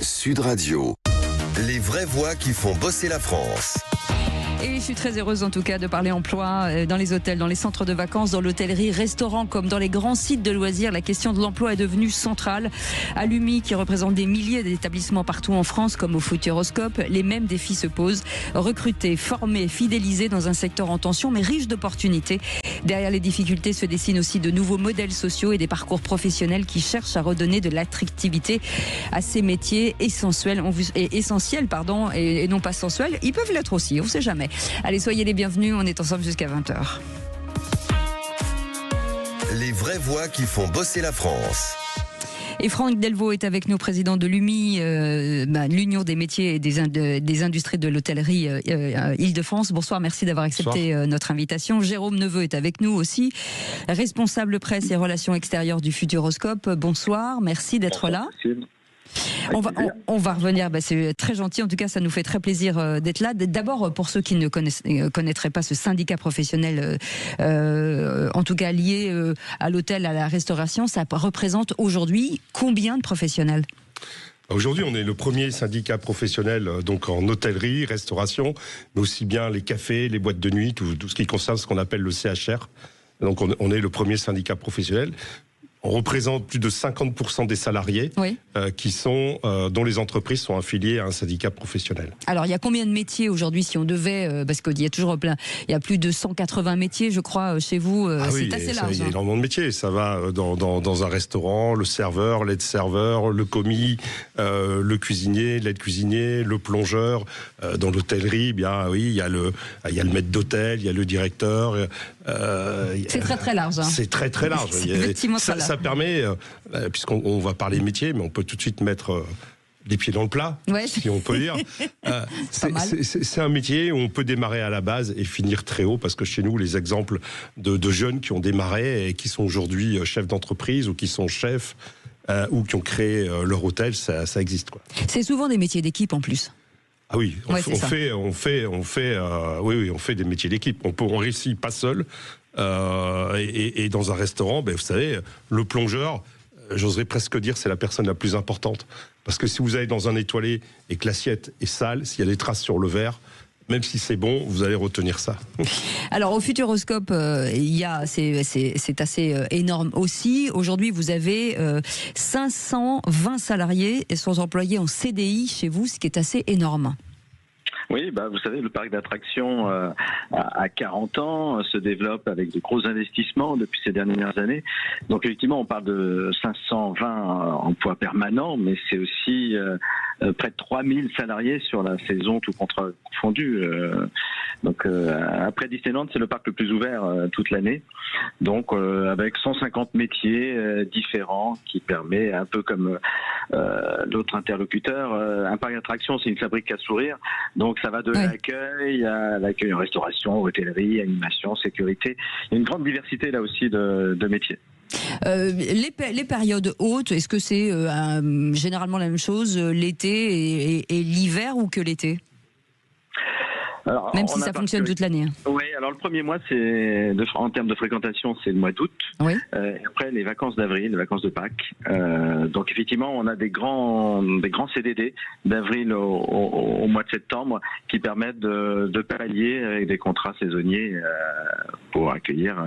Sud Radio, les vraies voix qui font bosser la France. Et je suis très heureuse en tout cas de parler emploi dans les hôtels, dans les centres de vacances, dans l'hôtellerie, restaurants comme dans les grands sites de loisirs. La question de l'emploi est devenue centrale. À l'UMI, qui représente des milliers d'établissements partout en France, comme au Futuroscope, les mêmes défis se posent. Recruter, former, fidéliser dans un secteur en tension mais riche d'opportunités. Derrière les difficultés se dessinent aussi de nouveaux modèles sociaux et des parcours professionnels qui cherchent à redonner de l'attractivité à ces métiers essentiels, et non pas sensuels. Ils peuvent l'être aussi, on ne sait jamais. Allez, soyez les bienvenus, on est ensemble jusqu'à 20h. Les vraies voix qui font bosser la France. Et Franck Delvaux est avec nous, président de l'UMI, l'Union des métiers et des industries de l'hôtellerie Île-de-France. Bonsoir, merci d'avoir accepté notre invitation. Jérôme Neveu est avec nous aussi, responsable presse et relations extérieures du Futuroscope. Bonsoir, merci d'être là. On va revenir, c'est très gentil, en tout cas ça nous fait très plaisir d'être là. D'abord pour ceux qui ne connaîtraient pas ce syndicat professionnel, en tout cas lié à l'hôtel, à la restauration, ça représente aujourd'hui combien de professionnels ? Aujourd'hui, on est le premier syndicat professionnel donc en hôtellerie, restauration, mais aussi bien les cafés, les boîtes de nuit, tout ce qui concerne ce qu'on appelle le CHR. Donc on est le premier syndicat professionnel. On représente plus de 50% des salariés dont les entreprises sont affiliées à un syndicat professionnel. Alors, il y a combien de métiers aujourd'hui, si on devait, parce qu'il y a toujours plein, il y a plus de 180 métiers, je crois, chez vous, c'est assez large. Il y a énormément de métiers. Ça va dans un restaurant, le serveur, l'aide-serveur, le commis, le cuisinier, l'aide-cuisinier, le plongeur. Dans l'hôtellerie, il y a le maître d'hôtel, il y a le directeur. C'est très très large. C'est très très large. C'est effectivement très large. Ça permet, puisqu'on va parler métier, mais on peut tout de suite mettre les pieds dans le plat, si on peut dire. C'est un métier où on peut démarrer à la base et finir très haut, parce que chez nous, les exemples de jeunes qui ont démarré et qui sont aujourd'hui chefs d'entreprise ou qui sont chefs ou qui ont créé leur hôtel, ça existe, quoi. C'est souvent des métiers d'équipe en plus. Ah oui, on fait des métiers d'équipe. On réussit pas seul. Et dans un restaurant, vous savez, le plongeur, j'oserais presque dire, c'est la personne la plus importante. Parce que si vous allez dans un étoilé et que l'assiette est sale, s'il y a des traces sur le verre, même si c'est bon, vous allez retenir ça. Alors au Futuroscope, c'est assez énorme aussi. Aujourd'hui, vous avez 520 salariés et sont employés en CDI chez vous, ce qui est assez énorme. Oui, vous savez, le parc d'attractions à 40 ans se développe avec de gros investissements depuis ces dernières années. Donc effectivement, on parle de 520 emplois permanents, mais c'est aussi près de 3000 salariés sur la saison, tout contrat confondu. Donc après Disneyland, c'est le parc le plus ouvert toute l'année. Donc avec 150 métiers différents qui permet, un peu comme l'autre interlocuteur, un parc d'attractions, c'est une fabrique à sourire. Donc ça va de l'accueil à l'accueil en restauration, hôtellerie, animation, sécurité. Il y a une grande diversité là aussi de métiers. Les périodes hautes, est-ce que c'est généralement la même chose, l'été et l'hiver, ou que l'été ? Alors, même si ça fonctionne toute l'année. Oui, alors le premier mois, en termes de fréquentation, c'est le mois d'août. Oui. Après, les vacances d'avril, les vacances de Pâques. Donc effectivement, on a des grands CDD d'avril au mois de septembre qui permettent de pallier avec des contrats saisonniers pour accueillir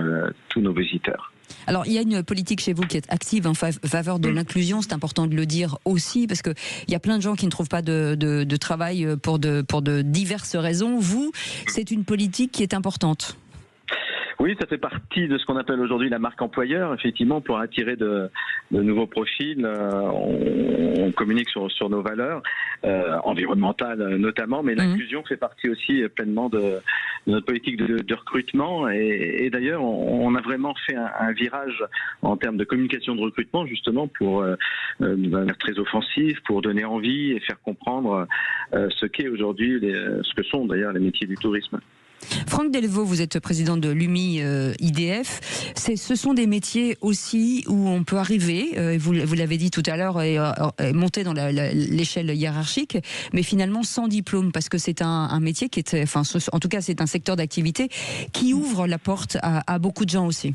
tous nos visiteurs. Alors, il y a une politique chez vous qui est active en faveur de l'inclusion, c'est important de le dire aussi, parce qu'il y a plein de gens qui ne trouvent pas de travail pour de diverses raisons. Vous, c'est une politique qui est importante. Oui, ça fait partie de ce qu'on appelle aujourd'hui la marque employeur. Effectivement, pour attirer de nouveaux profils, on communique sur nos valeurs environnementales notamment, mais l'inclusion fait partie aussi pleinement de notre politique de recrutement. Et d'ailleurs, on a vraiment fait un virage en termes de communication de recrutement, justement pour de manière très offensive, pour donner envie et faire comprendre ce qu'est aujourd'hui, ce que sont d'ailleurs les métiers du tourisme. Franck Delvaux, vous êtes président de l'UMI IDF. Ce sont des métiers aussi où on peut arriver, vous l'avez dit tout à l'heure, et monter dans l'échelle hiérarchique, mais finalement sans diplôme, parce que c'est un métier qui est, en tout cas c'est un secteur d'activité qui ouvre la porte à beaucoup de gens aussi.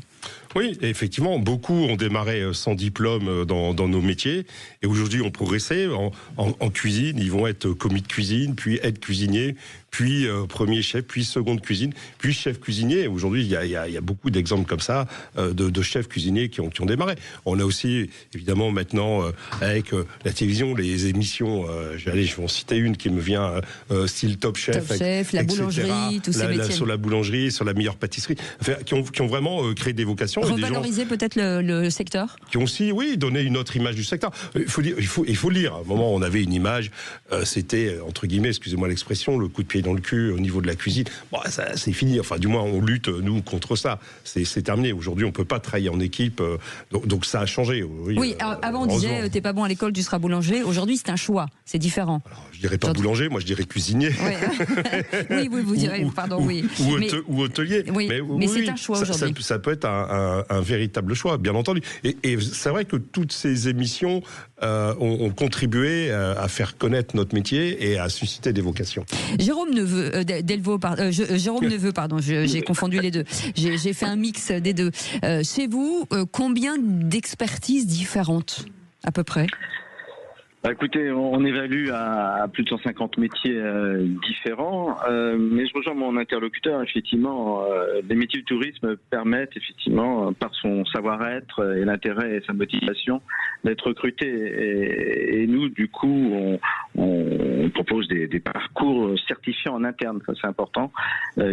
Oui, effectivement, beaucoup ont démarré sans diplôme dans nos métiers et aujourd'hui ont progressé en cuisine. Ils vont être commis de cuisine, puis aide cuisinier, puis premier chef, puis seconde cuisine, puis chef cuisinier. Aujourd'hui, il y a beaucoup d'exemples comme ça de chefs cuisiniers qui ont démarré. On a aussi, évidemment, maintenant, avec la télévision, les émissions, je vais en citer une qui me vient, style Top Chef, la boulangerie, tous ces métiers. Sur la boulangerie, sur la meilleure pâtisserie, enfin, qui ont vraiment créé des vocations. Revaloriser peut-être le secteur. Qui ont aussi, oui, donné une autre image du secteur. Il faut le dire. À un moment, on avait une image, c'était, entre guillemets, excusez-moi l'expression, le coup de pied dans le cul au niveau de la cuisine. Bon, ça, c'est fini. Enfin, du moins, on lutte, nous, contre ça. C'est terminé. Aujourd'hui, on ne peut pas travailler en équipe. Donc ça a changé. Oui, avant, on disait, t'es pas bon à l'école, tu seras boulanger. Aujourd'hui, c'est un choix. C'est différent. Alors, je dirais pas boulanger, moi, je dirais cuisinier. Oui, vous direz, pardon, oui. Ou hôtelier. Oui, mais c'est un choix aujourd'hui. Ça peut être un véritable choix, bien entendu. Et c'est vrai que toutes ces émissions ont contribué à faire connaître notre métier et à susciter des vocations. Jérôme Neveu, j'ai confondu les deux. J'ai fait un mix des deux. Chez vous, combien d'expertises différentes, à peu près ? Écoutez, on évalue à plus de 150 métiers différents, mais je rejoins mon interlocuteur. Effectivement, les métiers du tourisme permettent effectivement, par son savoir-être et l'intérêt et sa motivation, d'être recrutés. Et nous, du coup, on propose des parcours certifiés en interne, ça c'est important,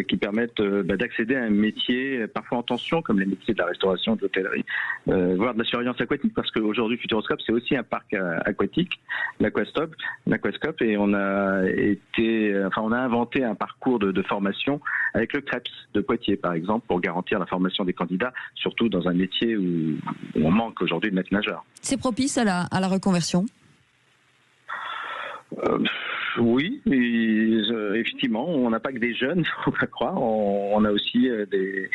qui permettent d'accéder à un métier parfois en tension, comme les métiers de la restauration, de l'hôtellerie, voire de la surveillance aquatique, parce qu'aujourd'hui, Futuroscope, c'est aussi un parc aquatique. L'Aquascope, et on a inventé un parcours de formation avec le CREPS de Poitiers, par exemple, pour garantir la formation des candidats, surtout dans un métier où on manque aujourd'hui de maîtres nageurs. C'est propice à la reconversion ? Oui, effectivement, on n'a pas que des jeunes, faut pas croire. On a aussi des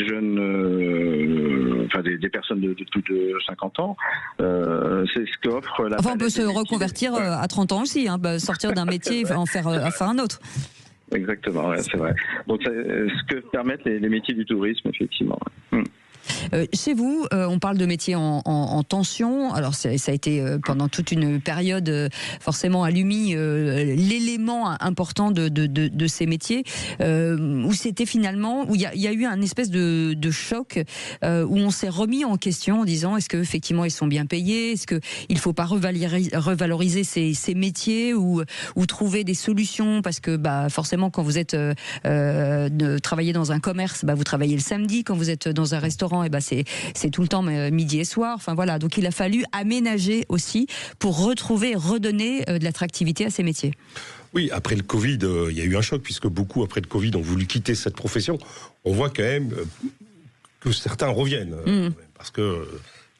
jeunes, des personnes de plus de 50 ans. C'est ce qu'offre la. Enfin, on peut se reconvertir à 30 ans aussi, sortir d'un métier, en faire un autre. Exactement, ouais, c'est vrai. Donc, c'est ce que permettent les métiers du tourisme, effectivement. Chez vous, on parle de métiers en tension. Alors ça a été pendant toute une période forcément à l'UMI l'élément important de ces métiers où c'était finalement où il y a eu un espèce de choc où on s'est remis en question en disant est-ce que effectivement ils sont bien payés, est-ce que il faut pas revaloriser ces métiers ou trouver des solutions parce que forcément quand vous êtes travaillez dans un commerce, vous travaillez le samedi, quand vous êtes dans un restaurant c'est tout le temps midi et soir. Enfin voilà, donc il a fallu aménager aussi pour redonner de l'attractivité à ces métiers. Oui, après le Covid, il y a eu un choc puisque beaucoup après le Covid ont voulu quitter cette profession. On voit quand même que certains reviennent parce que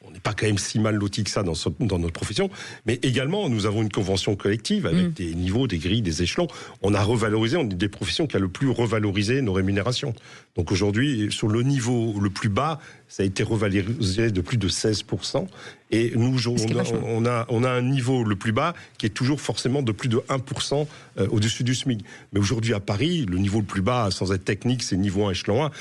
on n'est pas quand même si mal loti que ça dans notre profession, mais également nous avons une convention collective avec des niveaux, des grilles, des échelons. On a revalorisé, on est des professions qui a le plus revalorisé nos rémunérations. Donc aujourd'hui, sur le niveau le plus bas, ça a été revalorisé de plus de 16%. Et nous, on a un niveau le plus bas qui est toujours forcément de plus de 1% au-dessus du SMIC. Mais aujourd'hui à Paris, le niveau le plus bas, sans être technique, c'est niveau 1, échelon 1.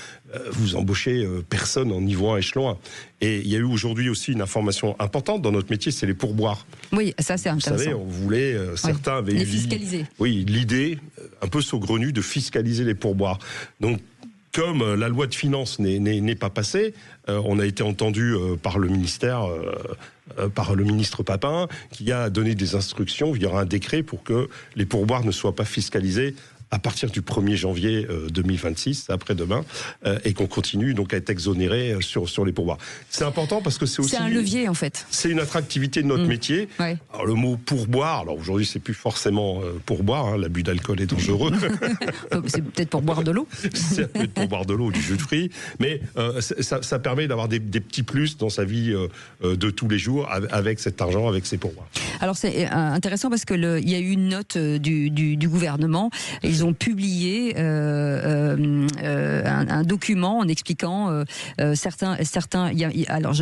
Vous embauchez personne en niveau 1, échelon 1. Et il y a eu aujourd'hui aussi une information importante dans notre métier, c'est les pourboires. Oui, ça c'est intéressant. Vous savez, on voulait, certains avaient eu l'idée un peu saugrenue de fiscaliser les pourboires. Donc, comme la loi de finances n'est pas passée, on a été entendu par le ministère, par le ministre Papin, qui a donné des instructions, il y aura un décret pour que les pourboires ne soient pas fiscalisés à partir du 1er janvier 2026, après-demain, et qu'on continue donc à être exonéré sur les pourboires. C'est important parce que c'est aussi... C'est un levier, en fait. C'est une attractivité de notre métier. Ouais. Alors, le mot pourboire, alors aujourd'hui, c'est plus forcément pourboire, l'abus d'alcool est dangereux. C'est peut-être pour boire de l'eau. C'est peut-être pour boire de l'eau, du jus de fruits, mais ça permet d'avoir des petits plus dans sa vie de tous les jours avec cet argent, avec ces pourboires. Alors, c'est intéressant parce qu'il y a eu une note du gouvernement. Ils ils ont publié un document en expliquant certains. Alors,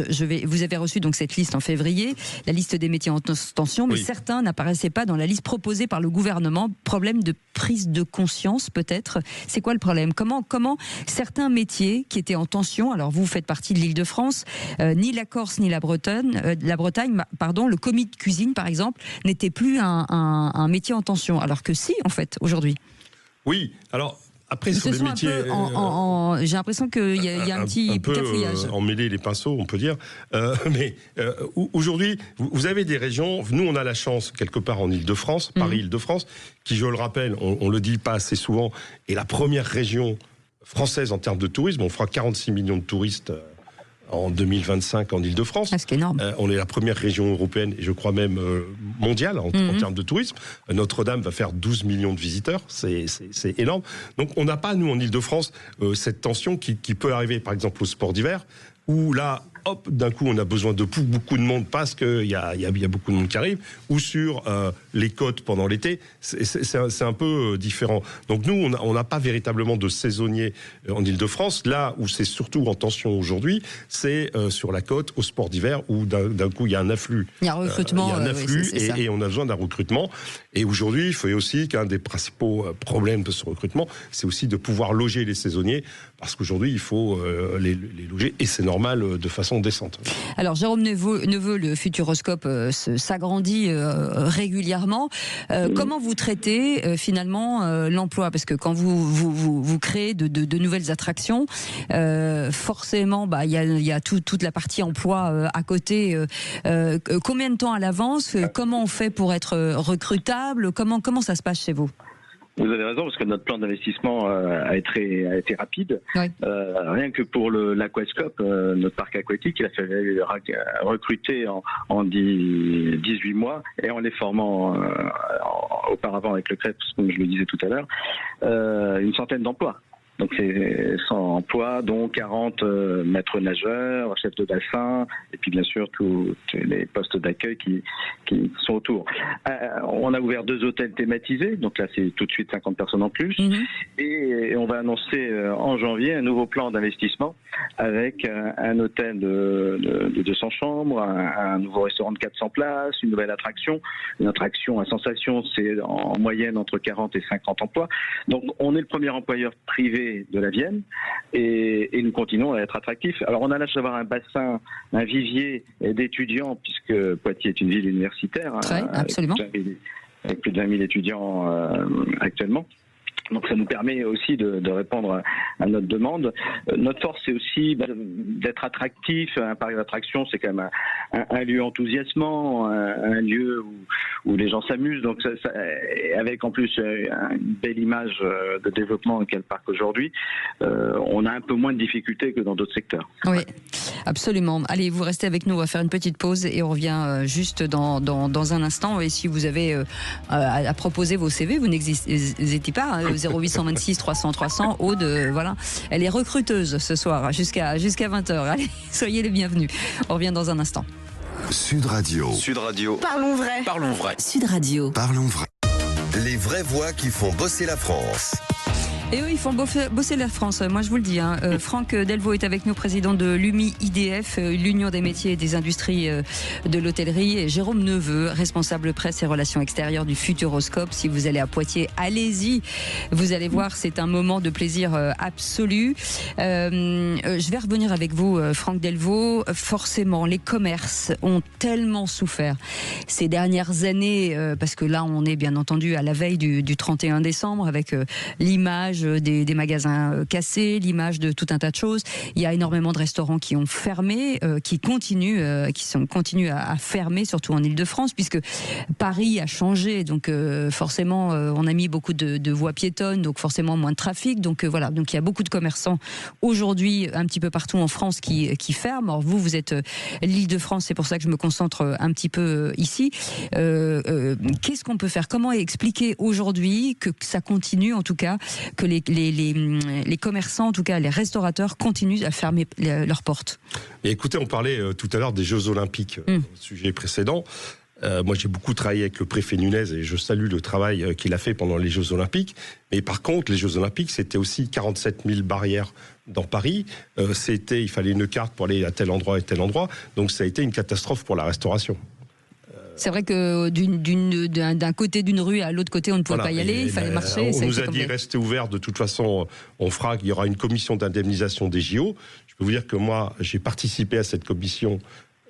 vous avez reçu donc cette liste en février, la liste des métiers en tension, mais certains n'apparaissaient pas dans la liste proposée par le gouvernement. Problème de prise de conscience, peut-être. C'est quoi le problème ? Comment certains métiers qui étaient en tension, alors vous faites partie de l'Île-de-France, ni la Corse ni la Bretagne, le commis de cuisine par exemple, n'était plus un métier en tension, alors que si en fait aujourd'hui. Oui, alors après sur les métiers, j'ai l'impression qu'il y a un petit cafouillage. Emmêler les pinceaux, on peut dire. Mais aujourd'hui, vous avez des régions. Nous, on a la chance quelque part en Île-de-France, Paris-Île-de-France, qui, je le rappelle, on le dit pas assez souvent, est la première région française en termes de tourisme. On fera 46 millions de touristes en 2025 en Île-de-France. C'est énorme. On est la première région européenne, et je crois même mondiale, en termes de tourisme. Notre-Dame va faire 12 millions de visiteurs, c'est énorme. Donc on n'a pas, nous, en Île-de-France, cette tension qui peut arriver, par exemple, au sport d'hiver, où là, hop, d'un coup, on a besoin de beaucoup de monde parce qu'il y a beaucoup de monde qui arrive, ou sur les côtes pendant l'été, c'est un peu différent. Donc nous, on n'a pas véritablement de saisonniers en Île-de-France. Là où c'est surtout en tension aujourd'hui, c'est sur la côte, au sport d'hiver, où d'un coup, il y a un afflux. Il y a un recrutement. Et on a besoin d'un recrutement. Et aujourd'hui, il faut aussi qu'un des principaux problèmes de ce recrutement, c'est aussi de pouvoir loger les saisonniers, parce qu'aujourd'hui, il faut les loger, et c'est normal, de façon décente. Alors Jérôme Neveu, le Futuroscope s'agrandit régulièrement. Comment vous traitez finalement l'emploi ? Parce que quand vous créez de nouvelles attractions, forcément, il y a toute la partie emploi à côté. Combien de temps à l'avance ? Comment on fait pour être recrutable ? Comment ça se passe chez vous ? Vous avez raison, parce que notre plan d'investissement a été rapide. Oui. Rien que pour l'Aquascope, notre parc aquatique, il a fallu recruter en 18 mois, et en les formant auparavant avec le CREPS, comme je le disais tout à l'heure, une centaine d'emplois. Donc c'est 100 emplois, dont 40 maîtres nageurs, chefs de bassin, et puis bien sûr tous les postes d'accueil qui sont autour. On a ouvert 2 hôtels thématisés, donc là c'est tout de suite 50 personnes en plus, et on va annoncer en janvier un nouveau plan d'investissement avec un hôtel de 200 chambres, un nouveau restaurant de 400 places, une nouvelle attraction. Une attraction à sensation, c'est en moyenne entre 40 et 50 emplois. Donc on est le premier employeur privé de la Vienne, et nous continuons à être attractifs. Alors on a la chance d'avoir un bassin, un vivier d'étudiants, puisque Poitiers est une ville universitaire, absolument. Avec plus de 20 000 étudiants actuellement. Donc ça nous permet aussi de répondre à notre demande. Notre force, c'est aussi d'être attractif. Un parc d'attractions, c'est quand même un lieu enthousiasmant, un lieu où les gens s'amusent. Donc avec en plus une belle image de développement qu'est le parc aujourd'hui, on a un peu moins de difficultés que dans d'autres secteurs. Oui, absolument. Allez, vous restez avec nous, on va faire une petite pause et on revient juste dans un instant. Et si vous avez à proposer vos CV, vous n'hésitez pas, 0826 300 300. Aude, voilà, elle est recruteuse ce soir jusqu'à 20h. Allez, soyez les bienvenus. On revient dans un instant. Sud Radio. Parlons vrai. Sud Radio. Parlons vrai. Les vraies voix qui font bosser la France. Et eux, ils font bosser la France. Moi, je vous le dis. Franck Delvaux est avec nous, président de l'UMI-IDF, l'Union des métiers et des industries de l'hôtellerie. Et Jérôme Neveu, responsable presse et relations extérieures du Futuroscope. Si vous allez à Poitiers, allez-y. Vous allez voir, c'est un moment de plaisir absolu. Je vais revenir avec vous, Franck Delvaux. Forcément, les commerces ont tellement souffert ces dernières années, parce que là, on est bien entendu à la veille du 31 décembre avec l'image des magasins cassés, l'image de tout un tas de choses. Il y a énormément de restaurants qui ont fermé, qui continuent à fermer, surtout en Île-de-France, puisque Paris a changé. Donc forcément, on a mis beaucoup de voies piétonnes, donc forcément moins de trafic. Donc voilà. Donc il y a beaucoup de commerçants aujourd'hui, un petit peu partout en France, qui ferment. Or vous êtes l'Île-de-France, c'est pour ça que je me concentre un petit peu ici. Qu'est-ce qu'on peut faire ? Comment expliquer aujourd'hui que ça continue, en tout cas, que les commerçants, en tout cas les restaurateurs, continuent à fermer leurs portes? Et écoutez, on parlait tout à l'heure des Jeux Olympiques, au sujet précédent. Moi, j'ai beaucoup travaillé avec le préfet Nunez et je salue le travail qu'il a fait pendant les Jeux Olympiques. Mais par contre, les Jeux Olympiques, c'était aussi 47 000 barrières dans Paris. Il fallait une carte pour aller à tel endroit et tel endroit. Donc, ça a été une catastrophe pour la restauration. C'est vrai que d'un côté d'une rue à l'autre côté, on ne pouvait pas y aller, il fallait marcher. On nous a dit restez ouverts, de toute façon, il y aura une commission d'indemnisation des JO. Je peux vous dire que moi, j'ai participé à cette commission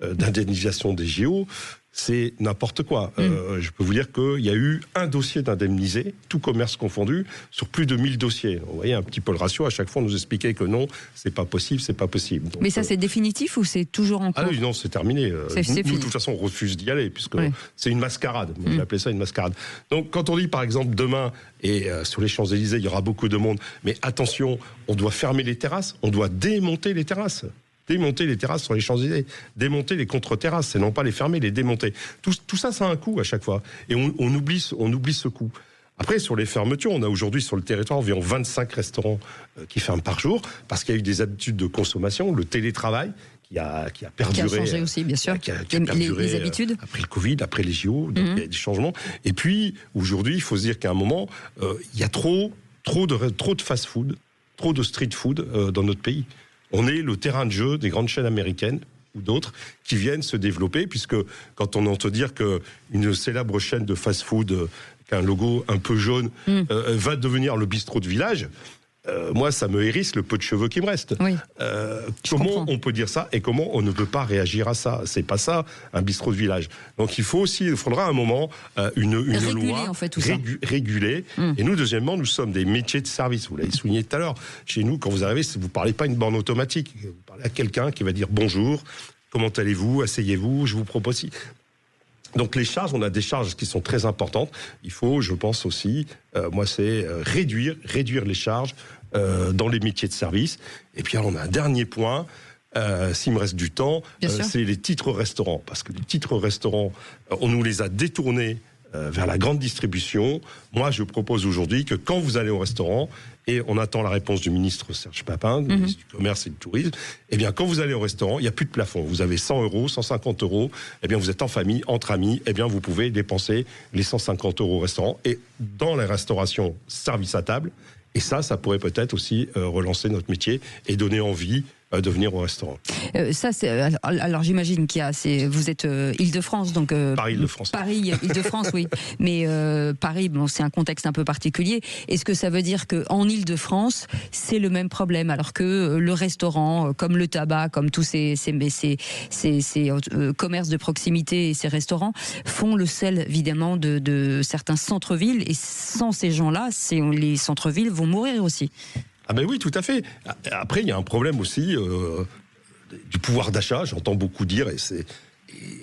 d'indemnisation des JO. C'est n'importe quoi. Je peux vous dire qu'il y a eu un dossier d'indemnisé, tout commerce confondu, sur plus de 1000 dossiers. Vous voyez un petit peu le ratio. À chaque fois, on nous expliquait que non, c'est pas possible, c'est pas possible. Donc, mais ça, c'est définitif ou c'est toujours en cours ? Ah oui, non, c'est terminé. C'est nous, fini. de toute façon, on refuse d'y aller, puisque c'est une mascarade. J'ai appelé ça une mascarade. Donc, quand on dit, par exemple, demain, et sur les Champs-Élysées, il y aura beaucoup de monde, mais attention, on doit fermer les terrasses, on doit démonter les terrasses. Démonter les terrasses sur les Champs-Élysées, démonter les contre-terrasses, c'est non pas les fermer, les démonter. Tout ça, ça a un coût à chaque fois. Et on oublie ce coût. Après, sur les fermetures, on a aujourd'hui sur le territoire environ 25 restaurants qui ferment par jour, parce qu'il y a eu des habitudes de consommation, le télétravail, qui a perduré. Qui a changé aussi, bien sûr. Qui a perduré, les habitudes. Après le Covid, après les JO, donc il y a des changements. Et puis, aujourd'hui, il faut se dire qu'à un moment, il y a trop de fast-food, trop de street-food dans notre pays. On est le terrain de jeu des grandes chaînes américaines ou d'autres qui viennent se développer, puisque quand on entend dire qu'une célèbre chaîne de fast-food qui a un logo un peu jaune va devenir le bistrot de village, moi, ça me hérisse le peu de cheveux qui me reste. Oui. Comment on peut dire ça et comment on ne peut pas réagir à ça ? C'est pas ça, un bistrot de village. Donc il faudra à un moment une loi en fait, tout ça. Régulée. Et nous, deuxièmement, nous sommes des métiers de service. Vous l'avez souligné tout à l'heure. Chez nous, quand vous arrivez, vous ne parlez pas une borne automatique. Vous parlez à quelqu'un qui va dire bonjour, comment allez-vous, asseyez-vous, je vous propose. Donc les charges, on a des charges qui sont très importantes. Il faut, je pense aussi, c'est réduire les charges dans les métiers de service. Et puis alors, on a un dernier point, s'il me reste du temps, c'est les titres restaurants. Parce que les titres restaurants, on nous les a détournés vers la grande distribution. Moi, je propose aujourd'hui que quand vous allez au restaurant, et on attend la réponse du ministre Serge Papin, ministre du Commerce et du Tourisme, eh bien, quand vous allez au restaurant, il n'y a plus de plafond. Vous avez 100 euros, 150 euros, eh bien, vous êtes en famille, entre amis, eh bien, vous pouvez dépenser les 150 euros au restaurant. Et dans la restauration, service à table, et ça pourrait peut-être aussi relancer notre métier et donner envie de venir au restaurant. Alors j'imagine vous êtes Île-de-France, donc Paris-Île-de-France. Paris-Île-de-France, oui. Mais Paris, c'est un contexte un peu particulier. Est-ce que ça veut dire qu'en Île-de-France, c'est le même problème, alors que le restaurant, comme le tabac, comme tous ces commerces de proximité et ces restaurants font le sel, évidemment, de certains centres-villes, et sans ces gens-là, les centres-villes vont mourir aussi. Ah ben oui, tout à fait. Après, il y a un problème aussi du pouvoir d'achat. J'entends beaucoup dire, et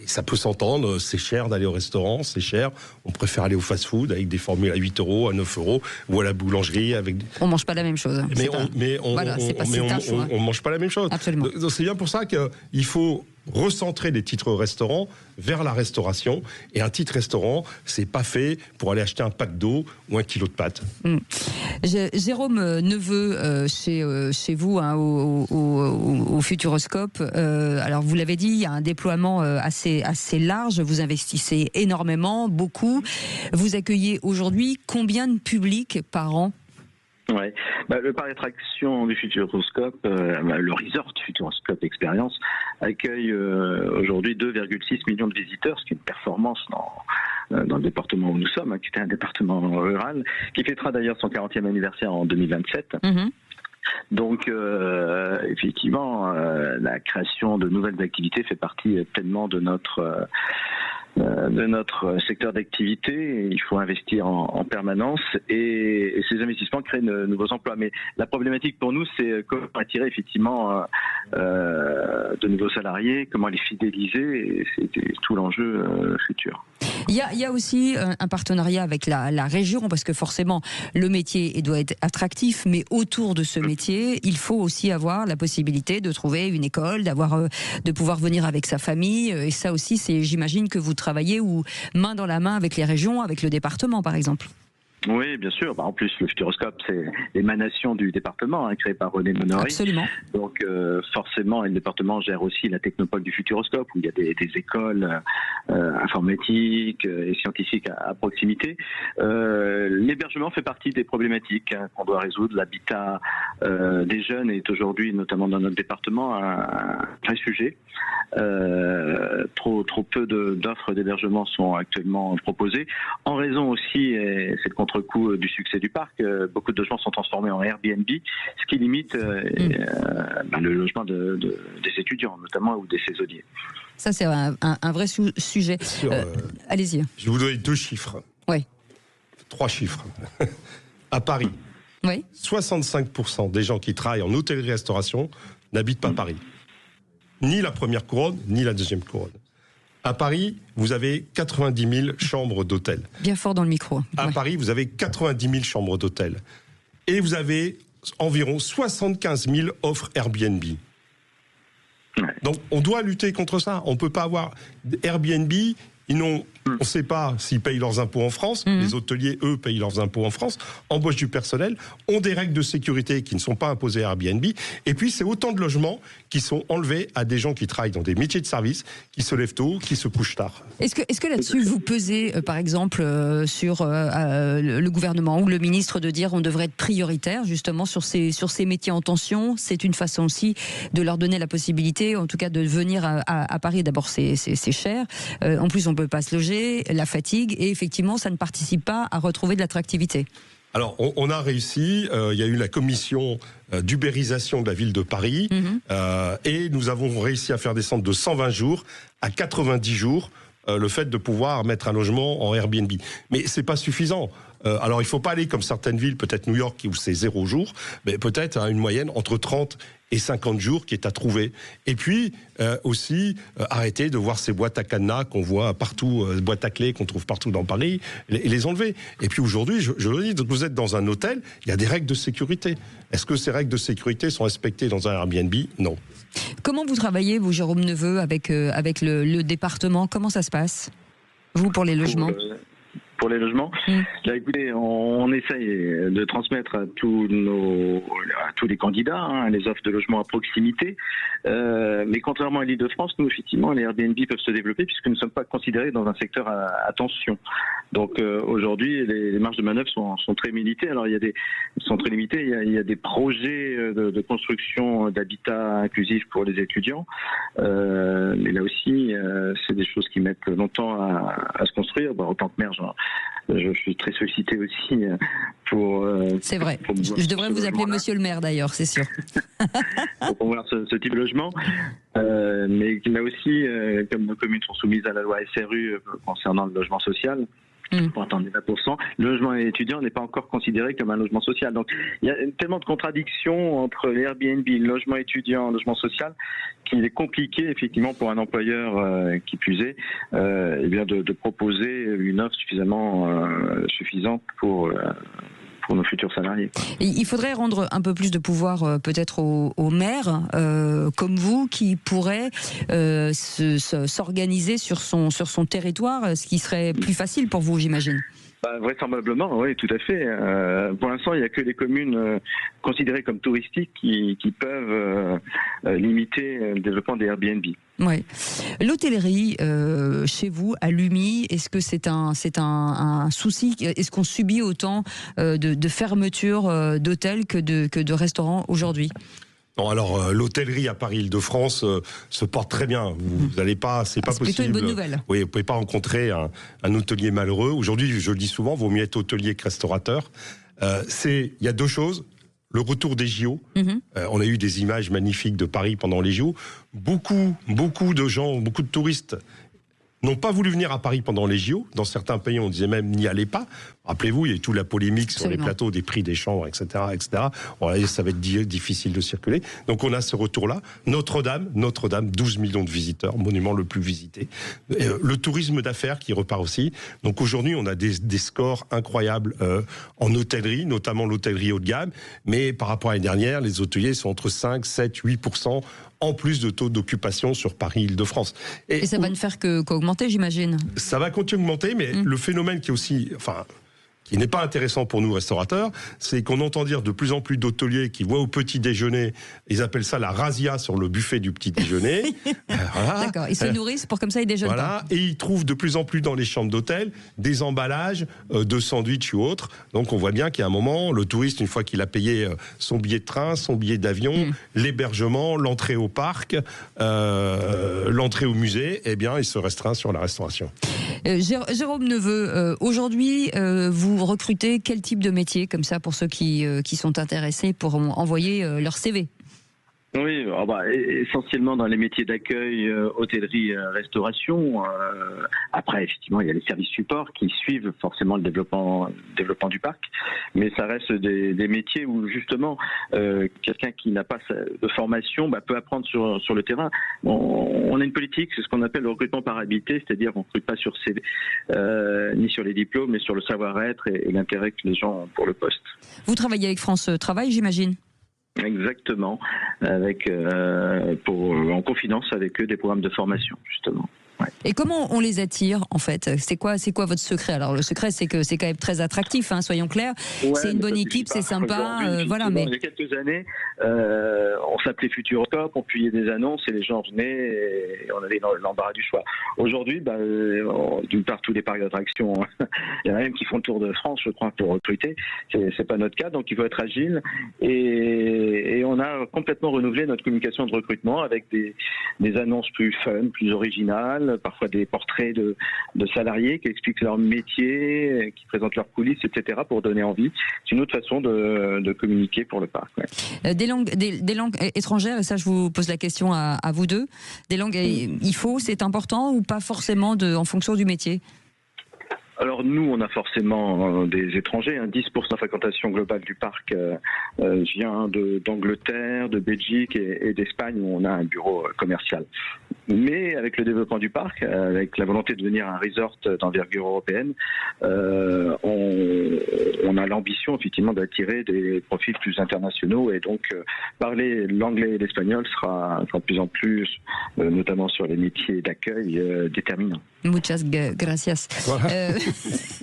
ça peut s'entendre, c'est cher d'aller au restaurant, c'est cher. On préfère aller au fast-food avec des formules à 8 euros, à 9 euros, ou à la boulangerie avec. On mange pas la même chose. On mange pas la même chose. Absolument. Donc c'est bien pour ça qu'il faut recentrer les titres restaurants vers la restauration. Et un titre restaurant, c'est pas fait pour aller acheter un pack d'eau ou un kilo de pâtes. Jérôme Neveu, chez vous, au Futuroscope, alors vous l'avez dit, il y a un déploiement assez large, vous investissez énormément, beaucoup. Vous accueillez aujourd'hui combien de publics par an ? Ouais. Le parc d'attraction du Futuroscope, le resort Futuroscope Experience, accueille aujourd'hui 2,6 millions de visiteurs, ce qui est une performance dans le département où nous sommes, qui était un département rural, qui fêtera d'ailleurs son 40e anniversaire en 2027. Donc, effectivement, la création de nouvelles activités fait partie pleinement de notre secteur d'activité. Il faut investir en permanence et ces investissements créent de nouveaux emplois. Mais la problématique pour nous, c'est comment attirer effectivement de nouveaux salariés, comment les fidéliser, et c'est tout l'enjeu futur. Il y a aussi un partenariat avec la région, parce que forcément le métier doit être attractif, mais autour de ce métier, il faut aussi avoir la possibilité de trouver une école, de pouvoir venir avec sa famille, et ça aussi, j'imagine que vous travaillez main dans la main avec les régions, avec le département par exemple. Oui, bien sûr. En plus, le Futuroscope, c'est l'émanation du département, créé par René Monory. Absolument. Donc, forcément, le département gère aussi la technopole du Futuroscope, où il y a des écoles informatiques et scientifiques à proximité. L'hébergement fait partie des problématiques qu'on doit résoudre. L'habitat des jeunes est aujourd'hui, notamment dans notre département, un vrai sujet. Trop peu d'offres d'hébergement sont actuellement proposées, en raison aussi, et c'est le contre-coup du succès du parc, beaucoup de logements sont transformés en Airbnb, ce qui limite le logement des étudiants notamment, ou des saisonniers. Ça, c'est un vrai sujet. Allez-y. Je vais vous donner 2 chiffres. Oui. 3 chiffres. À Paris, oui. 65% des gens qui travaillent en hôtellerie-restauration n'habitent pas Paris. Ni la première couronne, ni la deuxième couronne. À Paris, vous avez 90 000 chambres d'hôtel. Bien fort dans le micro. À Paris, vous avez 90 000 chambres d'hôtel. Et vous avez environ 75 000 offres Airbnb. Donc, on doit lutter contre ça. On ne peut pas avoir Airbnb. On ne sait pas s'ils payent leurs impôts en France. Les hôteliers, eux, payent leurs impôts en France, embauchent du personnel, ont des règles de sécurité qui ne sont pas imposées à Airbnb. Et puis, c'est autant de logements qui sont enlevés à des gens qui travaillent dans des métiers de service, qui se lèvent tôt, qui se couchent tard. Est-ce que là-dessus, vous pesez, par exemple, sur le gouvernement ou le ministre de dire on devrait être prioritaire, justement, sur ces métiers en tension? C'est une façon aussi de leur donner la possibilité, en tout cas, de venir à Paris. D'abord, c'est cher. En plus, on ne peut pas se loger, la fatigue, et effectivement, ça ne participe pas à retrouver de l'attractivité. Alors, on a réussi, il y a eu la commission d'ubérisation de la ville de Paris, et nous avons réussi à faire descendre de 120 jours à 90 jours le fait de pouvoir mettre un logement en Airbnb. Mais c'est pas suffisant. Alors, il faut pas aller comme certaines villes, peut-être New York, où c'est 0 jours, mais peut-être à une moyenne entre 30 et 50 jours qui est à trouver. Et puis, aussi, arrêter de voir ces boîtes à cadenas qu'on voit partout, boîtes à clés qu'on trouve partout dans Paris, et les enlever. Et puis aujourd'hui, je le dis, donc vous êtes dans un hôtel, il y a des règles de sécurité. Est-ce que ces règles de sécurité sont respectées dans un Airbnb? Non. Comment vous travaillez, vous, Jérôme Neveu, avec le département? Comment ça se passe, vous, pour les logements? Pour les logements, là, écoutez, on essaye de transmettre à tous les candidats les offres de logements à proximité. Mais contrairement à l'Île-de-France, nous, effectivement, les Airbnb peuvent se développer puisque nous ne sommes pas considérés dans un secteur à tension. Donc aujourd'hui, les marges de manœuvre sont très limitées. Alors il y a des projets de construction d'habitat inclusif pour les étudiants. Mais là aussi, c'est des choses qui mettent longtemps à se construire. En tant que maire, je suis très sollicité aussi pour... c'est vrai. Je devrais vous appeler Monsieur le maire d'ailleurs, c'est sûr. Pour voir ce type de logement. Mais là aussi, comme nos communes sont soumises à la loi SRU concernant le logement social, pour atteindre les 20%, le logement étudiant n'est pas encore considéré comme un logement social. Donc il y a tellement de contradictions entre les Airbnb, le logement étudiant, le logement social, qu'il est compliqué effectivement pour un employeur qui plus est, de proposer une offre suffisante pour nos futurs salariés. Il faudrait rendre un peu plus de pouvoir peut-être aux maires comme vous, qui pourraient s'organiser sur son territoire, ce qui serait plus facile pour vous, j'imagine. Vraisemblablement, oui, tout à fait. Pour l'instant, il n'y a que les communes considérées comme touristiques qui peuvent limiter le développement des Airbnb. Oui. L'hôtellerie, chez vous, à Lumie, est-ce que c'est un souci? Est-ce qu'on subit autant de fermetures d'hôtels que de restaurants aujourd'hui? Non, alors l'hôtellerie à Paris-Île-de-France se porte très bien. Vous n'allez pas, c'est pas possible. C'est plutôt une bonne nouvelle. Oui, vous pouvez pas rencontrer un hôtelier malheureux. Aujourd'hui, je le dis souvent, vaut mieux être hôtelier que restaurateur. Il y a 2 choses. Le retour des JO. On a eu des images magnifiques de Paris pendant les JO. Beaucoup de gens, beaucoup de touristes n'ont pas voulu venir à Paris pendant les JO. Dans certains pays, on disait même n'y allez pas. Rappelez-vous, il y a eu toute la polémique sur les plateaux des prix des chambres, etc., etc. Bon, là, ça va être difficile de circuler. Donc on a ce retour-là. Notre-Dame, 12 millions de visiteurs, monument le plus visité. Le tourisme d'affaires qui repart aussi. Donc aujourd'hui, on a des scores incroyables en hôtellerie, notamment l'hôtellerie haut de gamme. Mais par rapport à l'année dernière, les hôteliers sont entre 5, 7, 8%. En plus de taux d'occupation sur Paris-Île-de-France. Et ça va ne faire qu'augmenter, j'imagine. Ça va continuer à augmenter, mais le phénomène qui est aussi, qui n'est pas intéressant pour nous restaurateurs, c'est qu'on entend dire de plus en plus d'hôteliers qui voient au petit déjeuner, ils appellent ça la razzia sur le buffet du petit déjeuner. Voilà. D'accord, ils se nourrissent pour comme ça ils déjeunent pas. Et ils trouvent de plus en plus dans les chambres d'hôtel des emballages de sandwich ou autres. Donc on voit bien qu'il y a un moment, le touriste, une fois qu'il a payé son billet de train, son billet d'avion, l'hébergement, l'entrée au parc, l'entrée au musée, eh bien il se restreint sur la restauration. Jérôme Neveu, aujourd'hui vous recrutez quel type de métier comme ça pour ceux qui sont intéressés pour envoyer leur CV? Oui, essentiellement dans les métiers d'accueil, hôtellerie, restauration. Après, effectivement, il y a les services supports qui suivent forcément le développement du parc, mais ça reste des métiers où justement quelqu'un qui n'a pas de formation peut apprendre sur le terrain. On a une politique, c'est ce qu'on appelle le recrutement par habileté, c'est-à-dire on ne recrute pas sur CV, ni sur les diplômes, mais sur le savoir-être et l'intérêt que les gens ont pour le poste. Vous travaillez avec France Travail, j'imagine? Exactement, en confidence avec eux des programmes de formation justement. Ouais. Et comment on les attire en fait? C'est quoi votre secret? Alors le secret c'est que c'est quand même très attractif, soyons clairs. Ouais, c'est une bonne équipe, c'est sympa, voilà. Mais il y a quelques années, on s'appelait Futuroscope, on publiait des annonces et les gens venaient et on avait l'embarras du choix. Aujourd'hui, d'une part tous les parcs d'attractions, il y en a même qui font le tour de France, je crois, pour recruter. C'est pas notre cas, donc il faut être agile et on a complètement renouvelé notre communication de recrutement avec des annonces plus fun, plus originales. Parfois des portraits de salariés qui expliquent leur métier, qui présentent leurs coulisses, etc. pour donner envie. C'est une autre façon de communiquer pour le parc. Ouais. Des langues étrangères, et ça je vous pose la question à vous deux. Des langues, c'est important ou pas forcément en fonction du métier? Alors nous, on a forcément des étrangers. 10% de la fréquentation globale du parc vient d'Angleterre, de Belgique et d'Espagne où on a un bureau commercial. Mais avec le développement du parc, avec la volonté de devenir un resort d'envergure européenne, on a l'ambition effectivement d'attirer des profils plus internationaux et donc parler l'anglais et l'espagnol sera de plus en plus, notamment sur les métiers d'accueil, déterminant. Muchas gracias. Voilà.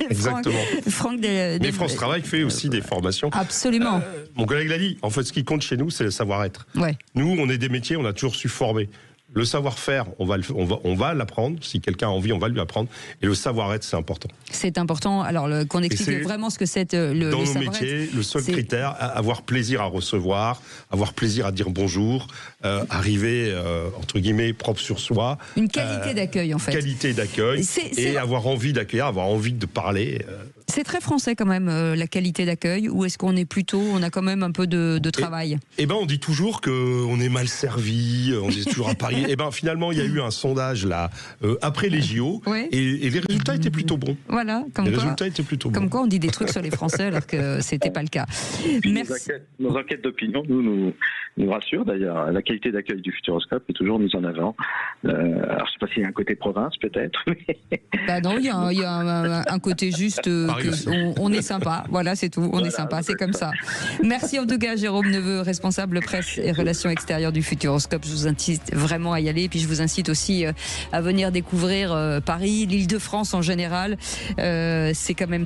Exactement. Franck Mais France Travail fait aussi des formations. Absolument. Mon collègue l'a dit, en fait ce qui compte chez nous c'est le savoir-être. Ouais. Nous on est des métiers, on a toujours su former. Le savoir-faire, on va l'apprendre. Si quelqu'un a envie, on va lui apprendre. Et le savoir-être, c'est important. C'est important. Alors, qu'on explique vraiment ce que c'est le dans le nos savoir-être. métiers, le seul critère, avoir plaisir à recevoir, avoir plaisir à dire bonjour, arriver, entre guillemets, propre sur soi. Une qualité d'accueil, en fait. Qualité d'accueil. Et avoir envie d'accueillir, avoir envie de parler. C'est très français quand même, la qualité d'accueil, ou est-ce qu'on est plutôt, on a quand même un peu de travail? On dit toujours qu'on est mal servi, on est toujours à Paris. Finalement, il y a eu un sondage là, après les JO, et les résultats étaient plutôt bons. Voilà, comme quoi on dit des trucs sur les Français alors que c'était pas le cas. Merci. Nos enquêtes d'opinion nous rassurent d'ailleurs. La qualité d'accueil du Futuroscope est toujours mise en avant. Alors je sais pas s'il y a un côté province peut-être. Non, il y a un côté juste... on est sympa, voilà, c'est tout, on est sympa, c'est comme ça. Merci en tout cas Jérôme Neveu, responsable presse et relations extérieures du Futuroscope. Je vous incite vraiment à y aller, et puis je vous incite aussi à venir découvrir Paris, l'Île-de-France en général. C'est quand même